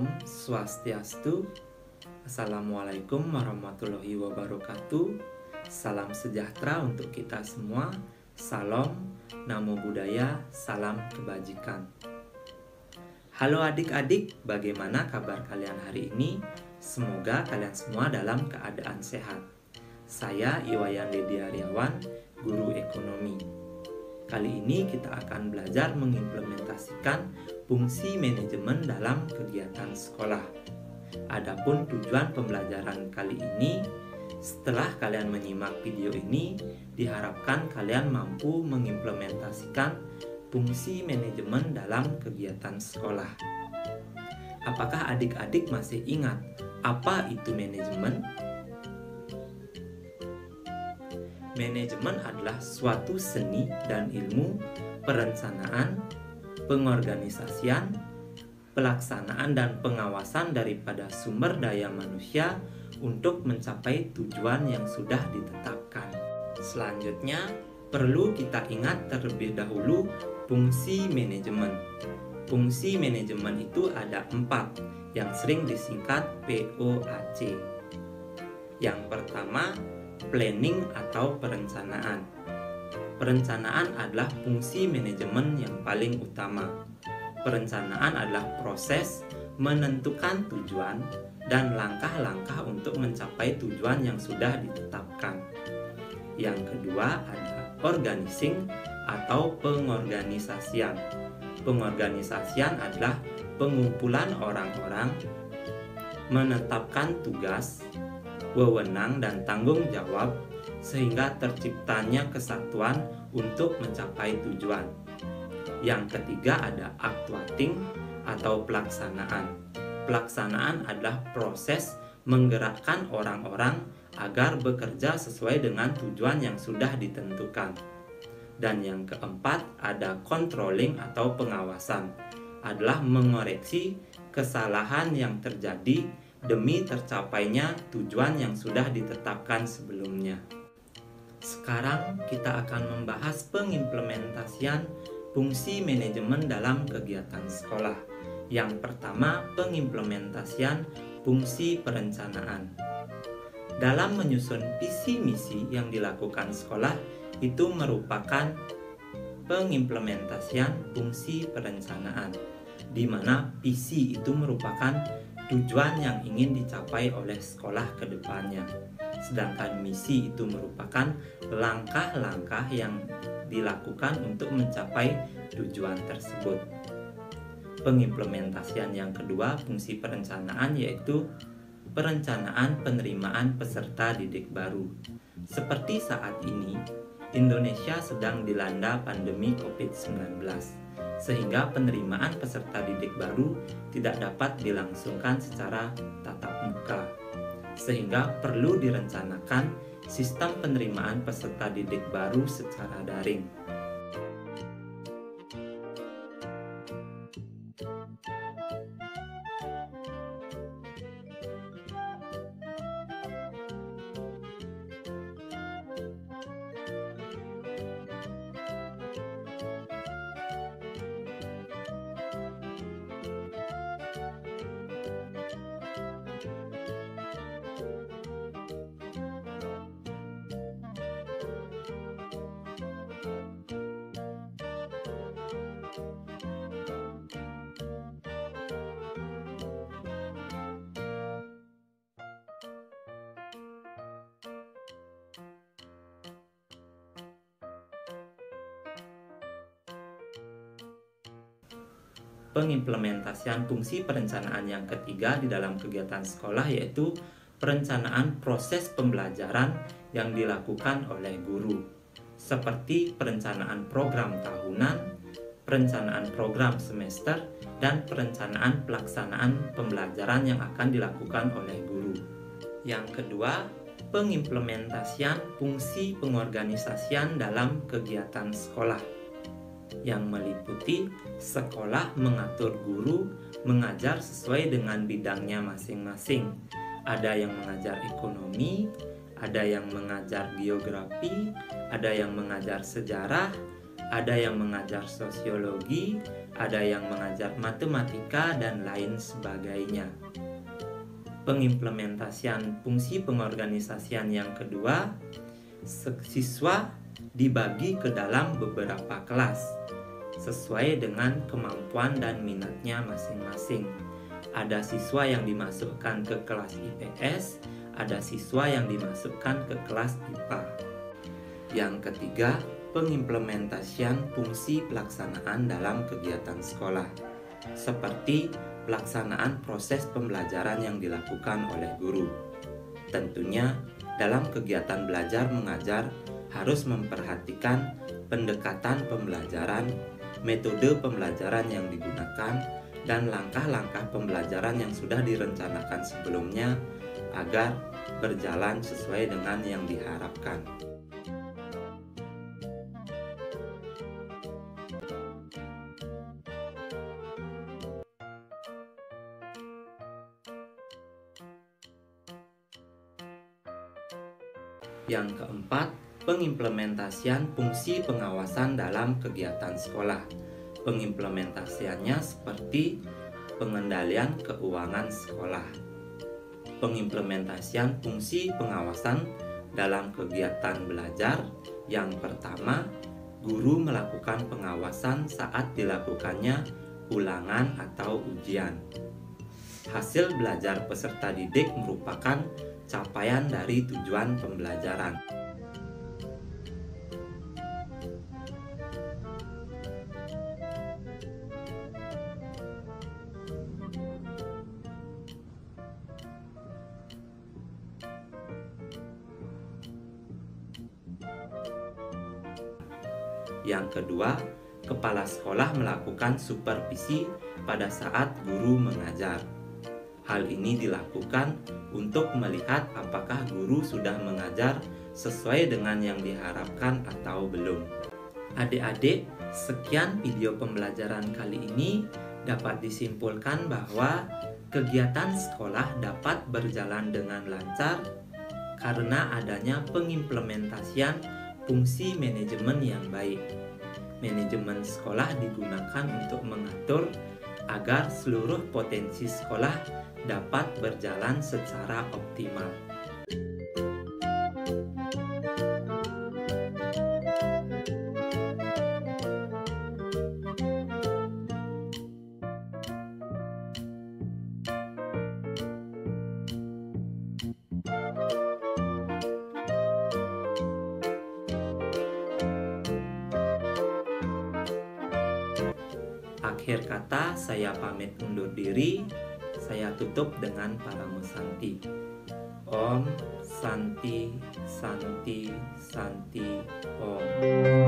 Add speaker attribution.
Speaker 1: Om Swastiastu. Assalamualaikum warahmatullahi wabarakatuh. Salam sejahtera untuk kita semua. Salam, namo buddhaya, salam kebajikan. Halo adik-adik, bagaimana kabar kalian hari ini? Semoga kalian semua dalam keadaan sehat. Saya Iwayan Dedi Aryawan, guru ekonomi. Kali ini kita akan belajar mengimplementasikan fungsi manajemen dalam kegiatan sekolah. Adapun tujuan pembelajaran kali ini, setelah kalian menyimak video ini, diharapkan kalian mampu mengimplementasikan fungsi manajemen dalam kegiatan sekolah. Apakah adik-adik masih ingat apa itu manajemen? Manajemen adalah suatu seni dan ilmu perencanaan, pengorganisasian, pelaksanaan dan pengawasan daripada sumber daya manusia untuk mencapai tujuan yang sudah ditetapkan. Selanjutnya, perlu kita ingat terlebih dahulu fungsi manajemen. Fungsi manajemen itu ada 4 yang sering disingkat POAC. Yang pertama, planning atau perencanaan. Perencanaan adalah fungsi manajemen yang paling utama. Perencanaan adalah proses menentukan tujuan dan langkah-langkah untuk mencapai tujuan yang sudah ditetapkan. Yang kedua ada organizing atau pengorganisasian. Pengorganisasian adalah pengumpulan orang-orang, menetapkan tugas, wewenang dan tanggung jawab sehingga terciptanya kesatuan untuk mencapai tujuan. Yang ketiga ada actuating atau pelaksanaan. Pelaksanaan adalah proses menggerakkan orang-orang agar bekerja sesuai dengan tujuan yang sudah ditentukan. Dan yang keempat ada controlling atau pengawasan. Adalah mengoreksi kesalahan yang terjadi demi tercapainya tujuan yang sudah ditetapkan sebelumnya. Sekarang kita akan membahas pengimplementasian fungsi manajemen dalam kegiatan sekolah. Yang pertama, pengimplementasian fungsi perencanaan. Dalam menyusun visi misi yang dilakukan sekolah, itu merupakan pengimplementasian fungsi perencanaan, di mana visi itu merupakan tujuan yang ingin dicapai oleh sekolah ke depannya. Sedangkan misi itu merupakan langkah-langkah yang dilakukan untuk mencapai tujuan tersebut. Pengimplementasian yang kedua fungsi perencanaan yaitu perencanaan penerimaan peserta didik baru. Seperti saat ini, Indonesia sedang dilanda pandemi COVID-19. Sehingga penerimaan peserta didik baru tidak dapat dilangsungkan secara tatap muka. Sehingga perlu direncanakan sistem penerimaan peserta didik baru secara daring. Pengimplementasian fungsi perencanaan yang ketiga di dalam kegiatan sekolah yaitu perencanaan proses pembelajaran yang dilakukan oleh guru, seperti perencanaan program tahunan, perencanaan program semester, dan perencanaan pelaksanaan pembelajaran yang akan dilakukan oleh guru. Yang kedua, pengimplementasian fungsi pengorganisasian dalam kegiatan sekolah, yang meliputi sekolah mengatur guru mengajar sesuai dengan bidangnya masing-masing. Ada yang mengajar ekonomi, ada yang mengajar geografi, ada yang mengajar sejarah, Ada yang mengajar sosiologi, ada yang mengajar matematika, dan lain sebagainya. Pengimplementasian fungsi pengorganisasian yang kedua, siswa dibagi ke dalam beberapa kelas sesuai dengan kemampuan dan minatnya masing-masing. Ada siswa yang dimasukkan ke kelas IPS, ada siswa yang dimasukkan ke kelas IPA. Yang ketiga, pengimplementasian fungsi pelaksanaan dalam kegiatan sekolah, seperti pelaksanaan proses pembelajaran yang dilakukan oleh guru. Tentunya, dalam kegiatan belajar mengajar harus memperhatikan pendekatan pembelajaran, metode pembelajaran yang digunakan, dan langkah-langkah pembelajaran yang sudah direncanakan sebelumnya agar berjalan sesuai dengan yang diharapkan. Yang keempat, pengimplementasian fungsi pengawasan dalam kegiatan sekolah. Pengimplementasiannya seperti pengendalian keuangan sekolah. Pengimplementasian fungsi pengawasan dalam kegiatan belajar. Yang pertama, guru melakukan pengawasan saat dilakukannya ulangan atau ujian. Hasil belajar peserta didik merupakan capaian dari tujuan pembelajaran. Yang kedua, kepala sekolah melakukan supervisi pada saat guru mengajar. Hal ini dilakukan untuk melihat apakah guru sudah mengajar sesuai dengan yang diharapkan atau belum. Adik-adik, sekian video pembelajaran kali ini. Dapat disimpulkan bahwa kegiatan sekolah dapat berjalan dengan lancar karena adanya pengimplementasian fungsi manajemen yang baik. Manajemen sekolah digunakan untuk mengatur agar seluruh potensi sekolah dapat berjalan secara optimal. Akhir kata, saya pamit undur diri. Saya tutup dengan Paramo Santi. Om Santi Santi Santi Om.